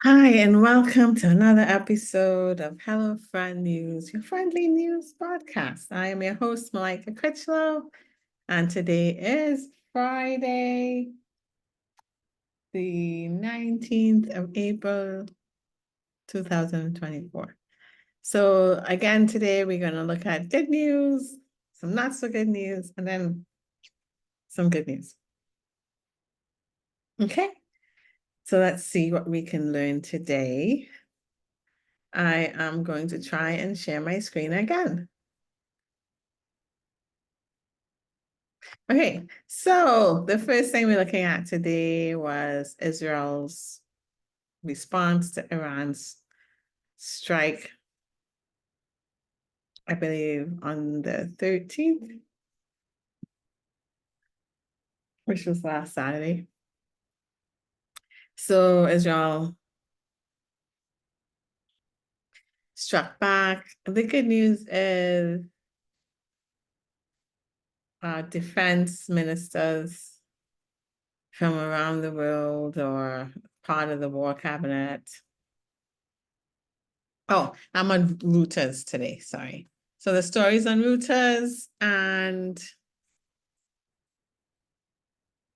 Hi, and welcome to another episode of Hello Friend News, your friendly news podcast. I am your host, Malika Critchlow, and today is Friday, the 19th of April, 2024. So again, today we're going to look at good news, some not so good news, and then some good news. Okay, so let's see what we can learn today. I am going to try and share my screen again. Okay, so the first thing we're looking at today was Israel's response to Iran's strike, I believe on the 13th, which was last Saturday. So Israel struck back. The good news is defense ministers from around the world or part of the war cabinet. Oh, I'm on Reuters today, sorry. So the story's on Reuters, and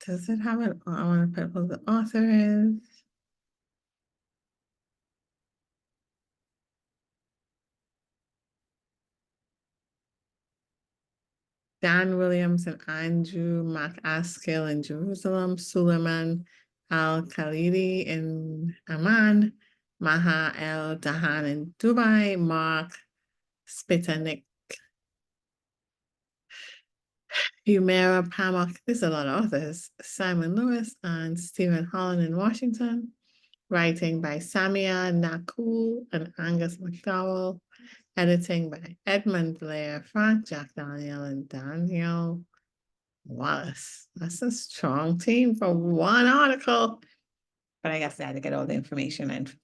does it have an, I want to put who the author is. Dan Williams and Andrew McAskill in Jerusalem, Suleiman Al-Khalidi in Amman, Maha El-Dahan in Dubai, Mark Spitanik, Humera Pamak, there's a lot of authors, Simon Lewis and Stephen Holland in Washington, writing by Samia Nakul and Angus McDowell, editing by Edmund Blair, Frank Jack Daniel, and Daniel Wallace. That's a strong team for one article. But I guess they had to get all the information and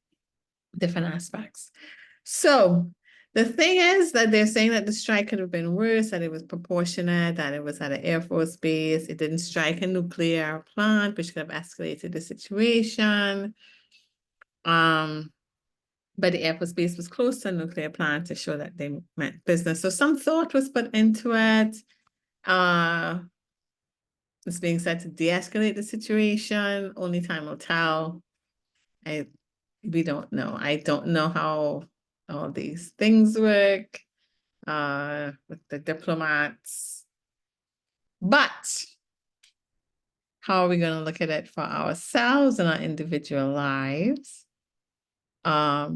different aspects. So the thing is that they're saying that the strike could have been worse, that it was proportionate, that it was at an Air Force base. It didn't strike a nuclear plant, which could have escalated the situation. But the Air Force base was close to a nuclear plant to show that they meant business. So some thought was put into it. It's being said to de-escalate the situation. Only time will tell. We don't know. I don't know how all these things work with the diplomats. But how are we going to look at it for ourselves in our individual lives? As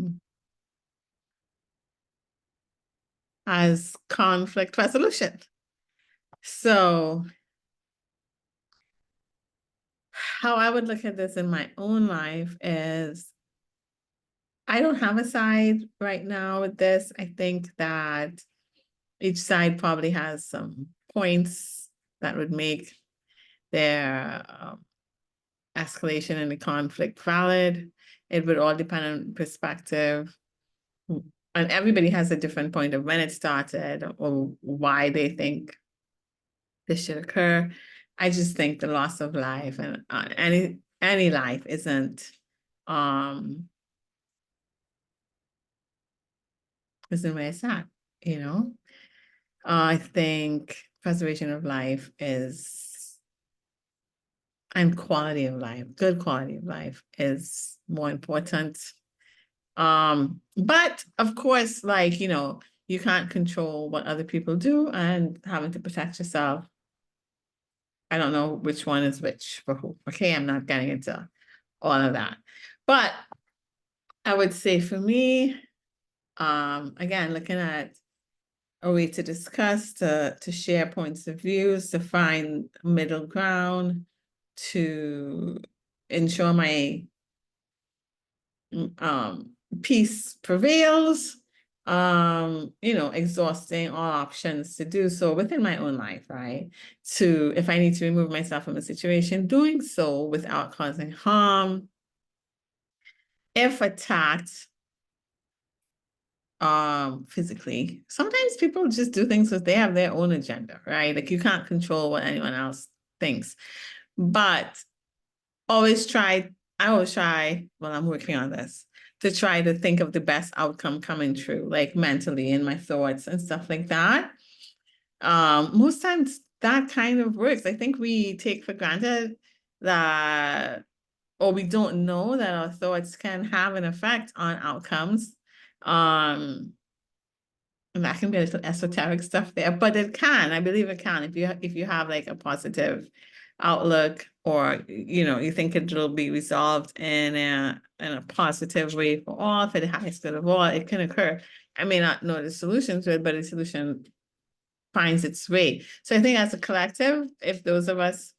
conflict resolution. So how I would look at this in my own life is I don't have a side right now with this. I think that each side probably has some points that would make their escalation in the conflict valid. It would all depend on perspective. And everybody has a different point of when it started or why they think this should occur. I just think the loss of life and any life isn't where it's at, you know. I think preservation of life is, and quality of life, good quality of life is more important. But of course, like, you know, you can't control what other people do, and having to protect yourself. I don't know which one is which for who. Okay, I'm not getting into all of that. But I would say for me, again, looking at a way to discuss, to share points of views, to find middle ground, to ensure my peace prevails, you know, exhausting all options to do so within my own life, right? To, if I need to remove myself from a situation, doing so without causing harm. If attacked, physically, sometimes people just do things because they have their own agenda, right? Like you can't control what anyone else thinks, but always try, I will try, well, I'm working on this, to try to think of the best outcome coming true, like mentally in my thoughts and stuff like that. Most times that kind of works. I think we take for granted that, or we don't know that our thoughts can have an effect on outcomes. And that can be a little esoteric stuff there, but it can. I believe it can if you have like a positive outlook, or you think it'll be resolved in a positive way for all, for the highest good of all. It can occur. I may not know the solution to it, but the solution finds its way. So I think as a collective, if those of us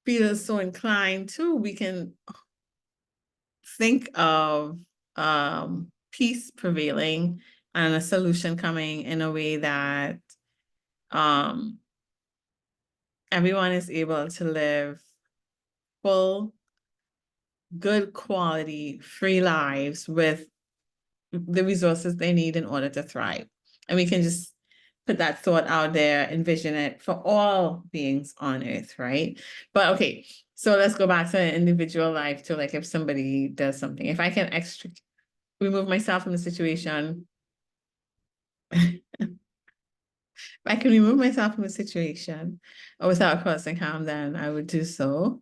feel so inclined to, we can think of peace prevailing and a solution coming in a way that everyone is able to live full, good quality, free lives with the resources they need in order to thrive. And we can just put that thought out there, envision it for all beings on earth, right? But okay, so let's go back to individual life too. Like if somebody does something, if I can remove myself from the situation, if I can remove myself from a situation or without causing harm, then I would do so.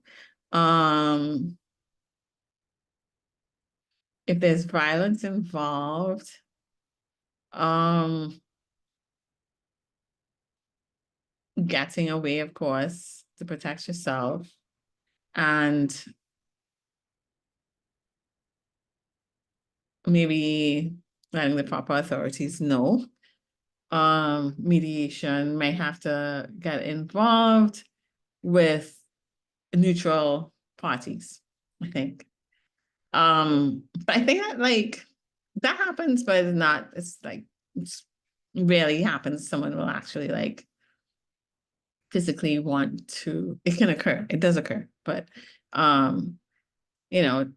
If there's violence involved, getting away, of course, to protect yourself, and maybe letting the proper authorities know. Mediation may have to get involved with neutral parties, I think. But I think that that happens, but it's rarely happens. Someone will actually physically want to, it can occur, it does occur, but you know,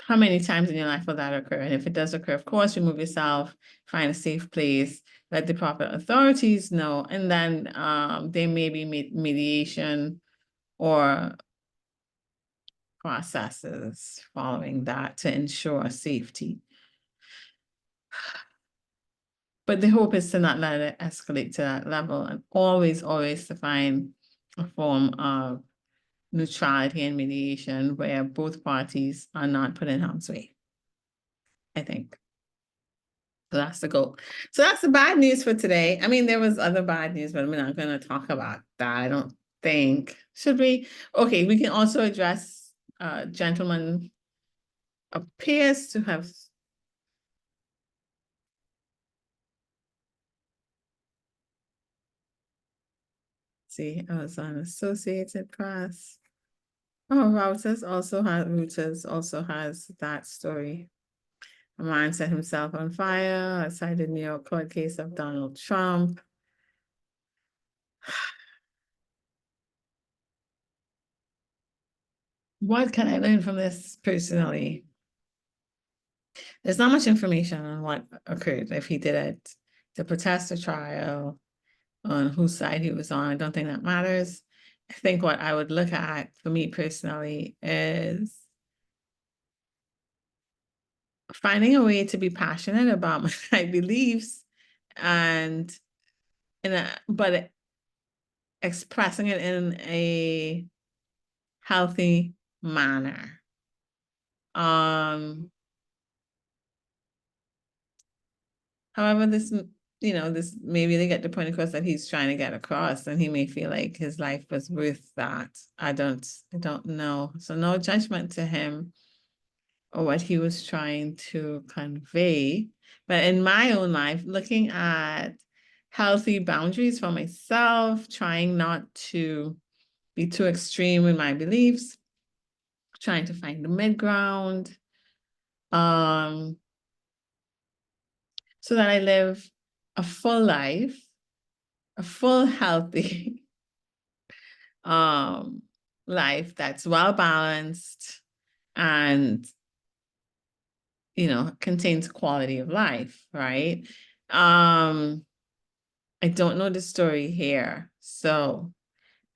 how many times in your life will that occur? And if it does occur, of course, remove yourself, find a safe place, let the proper authorities know, and then there may be mediation or processes following that to ensure safety. But the hope is to not let it escalate to that level, and always, always to find a form of neutrality and mediation where both parties are not put in harm's way, I think. So that's the goal. So that's the bad news for today. I mean, there was other bad news, but we're not going to talk about that, I don't think. Should we? Okay, we can also address gentleman appears to have. See, I was on Associated Press. Oh, Reuters also has that story. A man set himself on fire outside the New York court case of Donald Trump. What can I learn from this personally? There's not much information on what occurred, if he did it to protest the trial, on whose side he was on. I don't think that matters. I think what I would look at for me personally is finding a way to be passionate about my beliefs and but expressing it in a healthy manner. However, this may really get the point across that he's trying to get across, and he may feel like his life was worth that. I don't know. So no judgment to him or what he was trying to convey. But in my own life, looking at healthy boundaries for myself, trying not to be too extreme in my beliefs, trying to find the mid ground, so that I live a full life, a full, healthy life that's well balanced and contains quality of life, right? I don't know the story here, so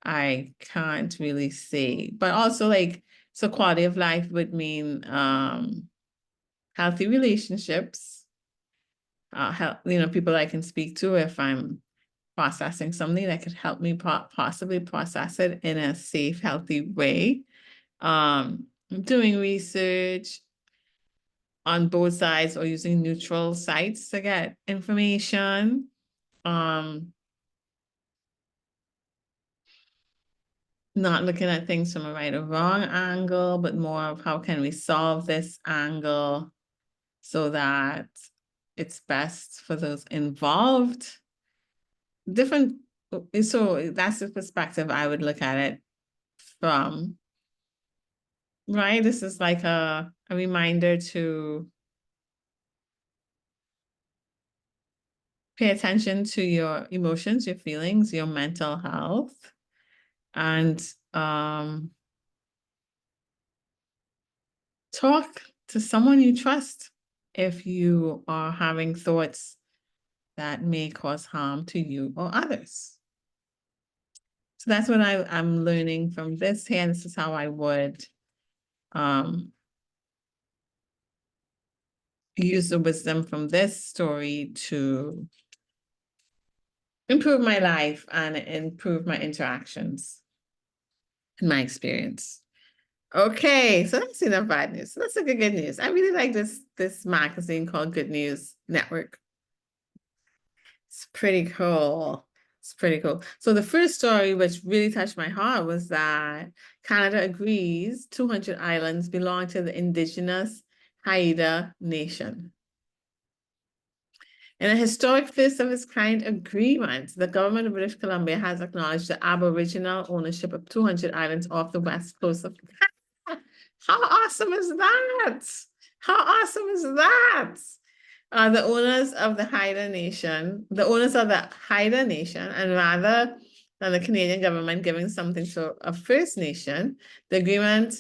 I can't really say. But also like, so quality of life would mean healthy relationships, people I can speak to if I'm processing something that could help me possibly process it in a safe, healthy way. Doing research on both sides or using neutral sites to get information. Not looking at things from a right or wrong angle, but more of how can we solve this angle so that it's best for those involved. So that's the perspective I would look at it from, right? This is like a reminder to pay attention to your emotions, your feelings, your mental health, and talk to someone you trust if you are having thoughts that may cause harm to you or others. So that's what I'm learning from this here, and this is how I would use the wisdom from this story to improve my life and improve my interactions in my experience. Okay, so that's enough bad news. So let's look at good news. I really like this magazine called Good News Network. It's pretty cool. It's pretty cool. So the first story, which really touched my heart, was that Canada agrees 200 islands belong to the indigenous Haida Nation. In a historic first of its kind agreement, the government of British Columbia has acknowledged the Aboriginal ownership of 200 islands off the west coast of Canada. How awesome is that? How awesome is that? The owners of the Haida Nation, and rather than the Canadian government giving something to a First Nation, the agreement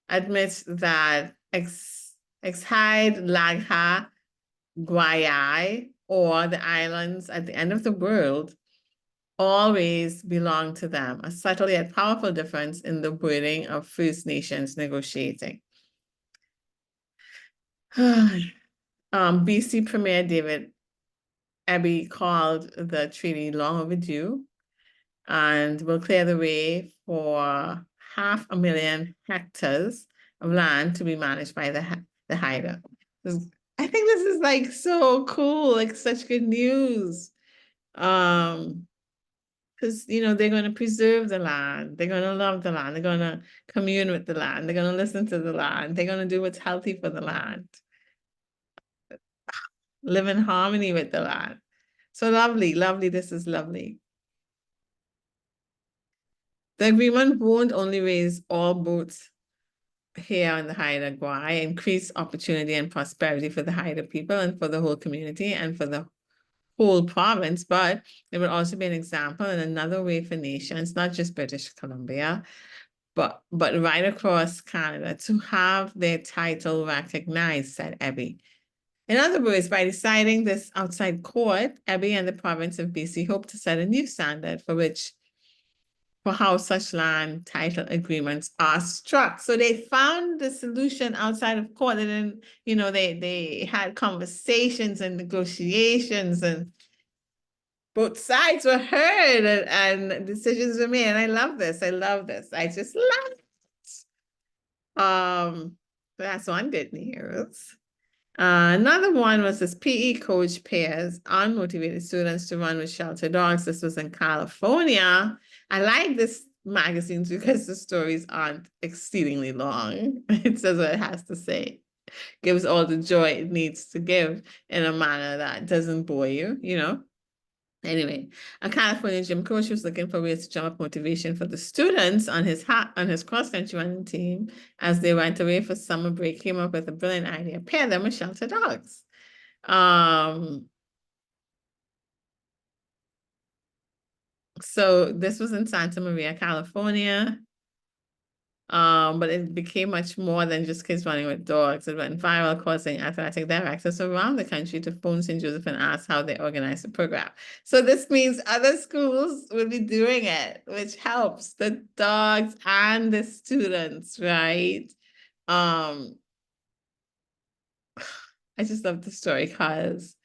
admits that Exide Lagha Guayai, or the islands at the end of the world, always belong to them, a subtle yet powerful difference in the wording of First Nations negotiating. BC Premier David Eby called the treaty long overdue and will clear the way for 500,000 hectares of land to be managed by the Haida. I think this is like so cool, like such good news. Because they're going to preserve the land, they're going to love the land, they're going to commune with the land, they're going to listen to the land, they're going to do what's healthy for the land, live in harmony with the land. So lovely, lovely, this is lovely. The agreement won't only raise all boats here in the Haida Gwaii, increase opportunity and prosperity for the Haida people and for the whole community and for the whole province, but it will also be an example and another way for nations, not just British Columbia, but right across Canada to have their title recognized, said Eby. In other words, by deciding this outside court, Eby and the province of BC hope to set a new standard for how such land title agreements are struck. So they found the solution outside of court, and then, they had conversations and negotiations, and both sides were heard, and decisions were made. And I love this. I love this. I just love it. That's one good news. Another one was this PE coach pairs unmotivated students to run with shelter dogs. This was in California. I like this magazine because the stories aren't exceedingly long. It says what it has to say. Gives all the joy it needs to give in a manner that doesn't bore you, Anyway, a California gym coach was looking for ways to jump up motivation for the students on his cross-country running team as they went away for summer break. Came up with a brilliant idea: pair them with shelter dogs. So this was in Santa Maria, California. But it became much more than just kids running with dogs. It went viral, causing athletic directors around the country to phone St. Joseph and ask how they organize the program. So this means other schools will be doing it, which helps the dogs and the students, right? I just love the story because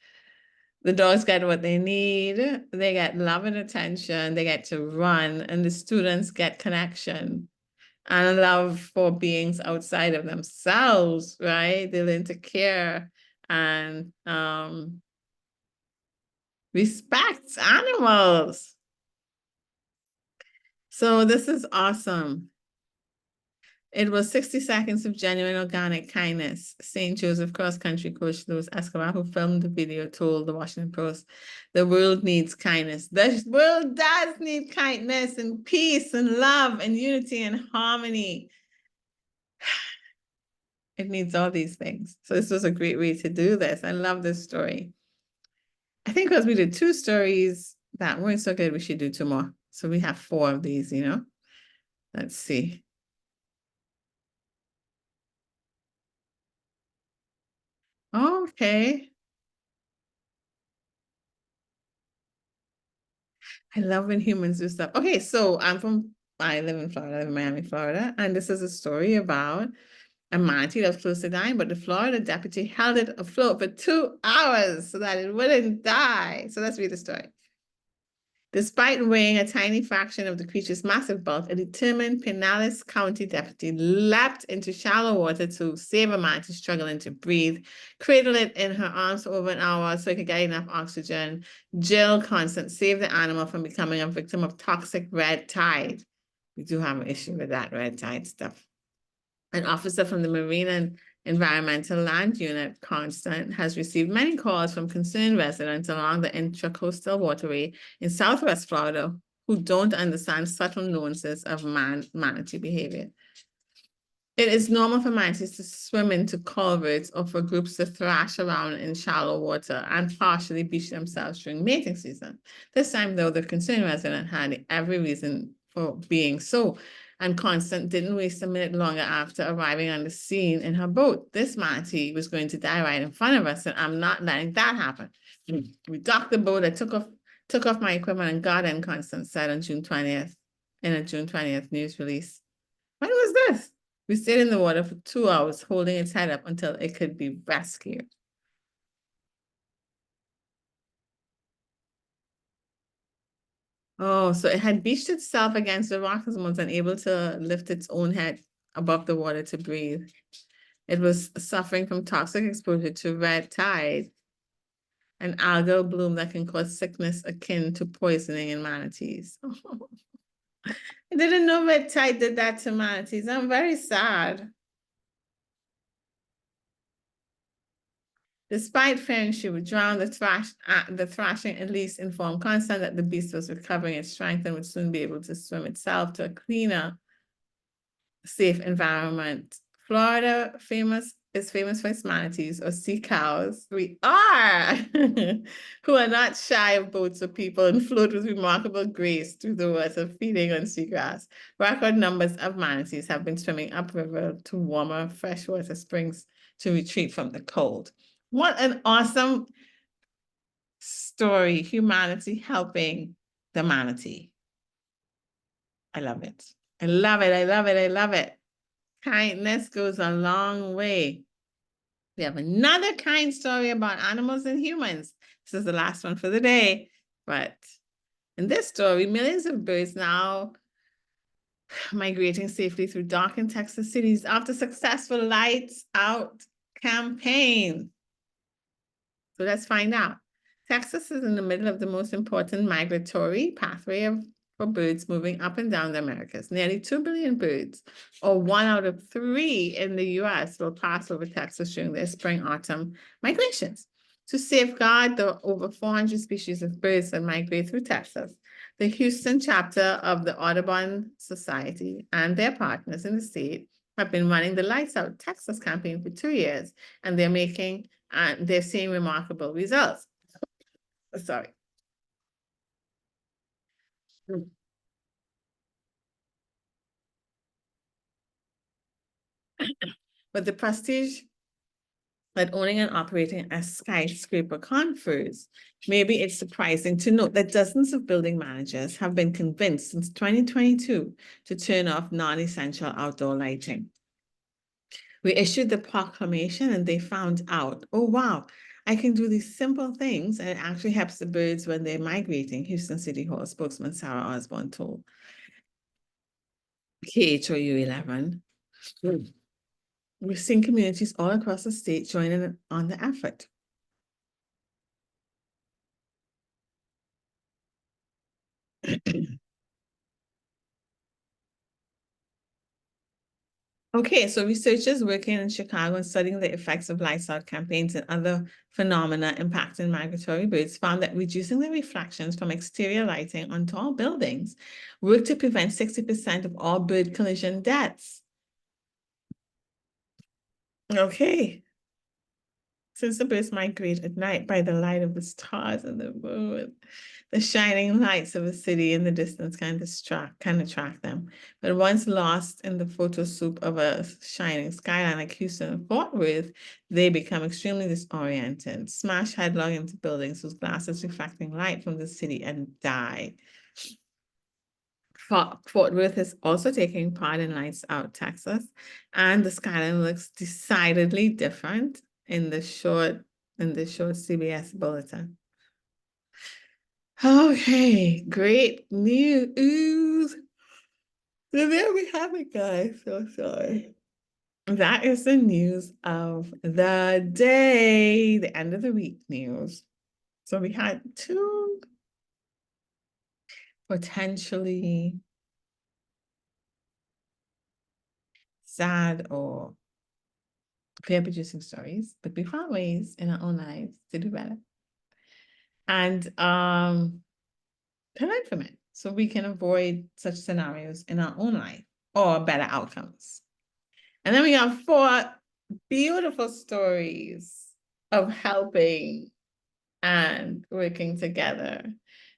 the dogs get what they need. They get love and attention. They get to run, and the students get connection and love for beings outside of themselves, right? They learn to care and respect animals. So this is awesome. It was 60 seconds of genuine organic kindness. St. Joseph cross-country coach Louis Escobar, who filmed the video, told the Washington Post, the world needs kindness. The world does need kindness and peace and love and unity and harmony. It needs all these things. So this was a great way to do this. I love this story. I think because we did 2 stories that weren't so good, we should do 2 more. So we have 4 of these, you know. Let's see. Okay. I love when humans do stuff. Okay, so I live in Florida, I live in Miami, Florida, and this is a story about a manatee that was close to dying, but the Florida deputy held it afloat for 2 hours so that it wouldn't die. So let's read the story. Despite weighing a tiny fraction of the creature's massive bulk, a determined Pinellas County deputy leapt into shallow water to save a manatee struggling to breathe, cradled it in her arms for over an hour so it could get enough oxygen. Jill Constant saved the animal from becoming a victim of toxic red tide. We do have an issue with that red tide stuff. An officer from the Marine and Environmental Land Unit, Constant, has received many calls from concerned residents along the intracoastal waterway in Southwest Florida who don't understand subtle nuances of manatee behavior. It is normal for manatees to swim into culverts or for groups to thrash around in shallow water and partially beach themselves during mating season. This time, though, the concerned resident had every reason for being so, and Constant didn't waste a minute longer after arriving on the scene in her boat. This manatee was going to die right in front of us, and I'm not letting that happen. We docked the boat. I took off my equipment and got in, Constant said on June 20th, in a June 20th news release. When was this? We stayed in the water for 2 hours, holding its head up until it could be rescued. Oh, so it had beached itself against the rocks and was unable to lift its own head above the water to breathe. It was suffering from toxic exposure to red tide, an algal bloom that can cause sickness akin to poisoning in manatees. I didn't know red tide did that to manatees. I'm very sad. Despite fearing she would drown, the thrashing at least informed Constant that the beast was recovering its strength and would soon be able to swim itself to a cleaner, safe environment. Florida is famous for its manatees or sea cows. We are who are not shy of boats or people and float with remarkable grace through the water, feeding on seagrass. Record numbers of manatees have been swimming upriver to warmer freshwater springs to retreat from the cold. What an awesome story, humanity helping the manatee. I love it. I love it. I love it. I love it. Kindness goes a long way. We have another kind story about animals and humans. This is the last one for the day. But in this story, millions of birds now migrating safely through darkened Texas cities after successful Lights Out campaign. So let's find out. Texas is in the middle of the most important migratory pathway for birds moving up and down the Americas. Nearly 2 billion birds, or 1 out of 3 in the US, will pass over Texas during their spring-autumn migrations. To safeguard the over 400 species of birds that migrate through Texas, the Houston chapter of the Audubon Society and their partners in the state have been running the Lights Out Texas campaign for 2 years, and they're seeing remarkable results. Sorry. But the prestige that owning and operating a skyscraper confers, maybe it's surprising to note that dozens of building managers have been convinced since 2022 to turn off non-essential outdoor lighting. We issued the proclamation and they found out, oh, wow, I can do these simple things and it actually helps the birds when they're migrating, Houston City Hall spokesman Sarah Osborne told KHOU 11. We're seeing communities all across the state joining on the effort. Okay, so researchers working in Chicago and studying the effects of lights out campaigns and other phenomena impacting migratory birds found that reducing the reflections from exterior lighting on tall buildings worked to prevent 60% of all bird collision deaths. Okay. Since the birds migrate at night by the light of the stars and the moon, the shining lights of a city in the distance can attract them. But once lost in the photo soup of a shining skyline like Houston and Fort Worth, they become extremely disoriented, smash headlong into buildings whose glass is reflecting light from the city and die. Fort Worth is also taking part in Lights Out Texas, and the skyline looks decidedly different in the short CBS bulletin. Okay, great news. So there we have it, guys. So sorry. That is the news of the day, the end of the week news. So we had two potentially sad or fear-producing stories, but we found ways in our own lives to do better and to learn from it so we can avoid such scenarios in our own life or better outcomes. And then we have 4 beautiful stories of helping and working together.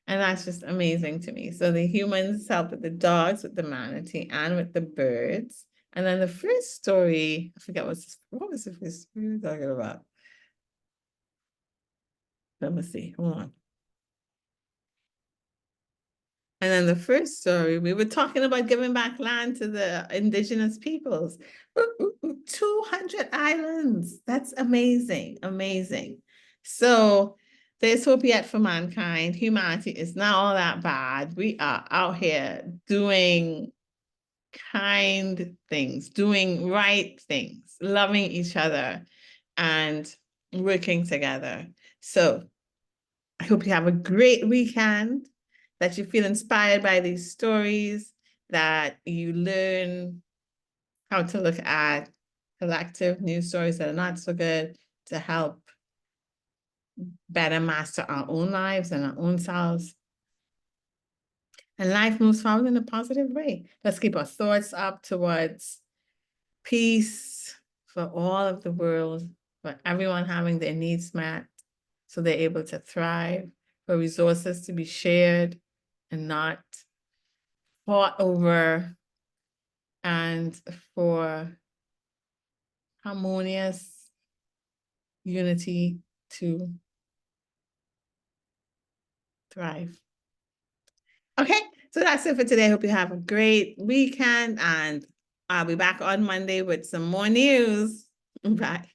And that's just amazing to me. So the humans help with the dogs, with the manatee, and with the birds. And then the first story, I forget what was the first story we were talking about? Let me see, hold on. And then the first story, we were talking about giving back land to the indigenous peoples. 200 islands. That's amazing, amazing. So there's hope yet for mankind. Humanity is not all that bad. We are out here doing kind things, doing right things, loving each other, and working together. So I hope you have a great weekend, that you feel inspired by these stories, that you learn how to look at collective news stories that are not so good to help better master our own lives and our own selves. And life moves forward in a positive way. Let's keep our thoughts up towards peace for all of the world, for everyone having their needs met so they're able to thrive, for resources to be shared and not fought over, and for harmonious unity to thrive. Okay, so that's it for today. I hope you have a great weekend, and I'll be back on Monday with some more news. Bye.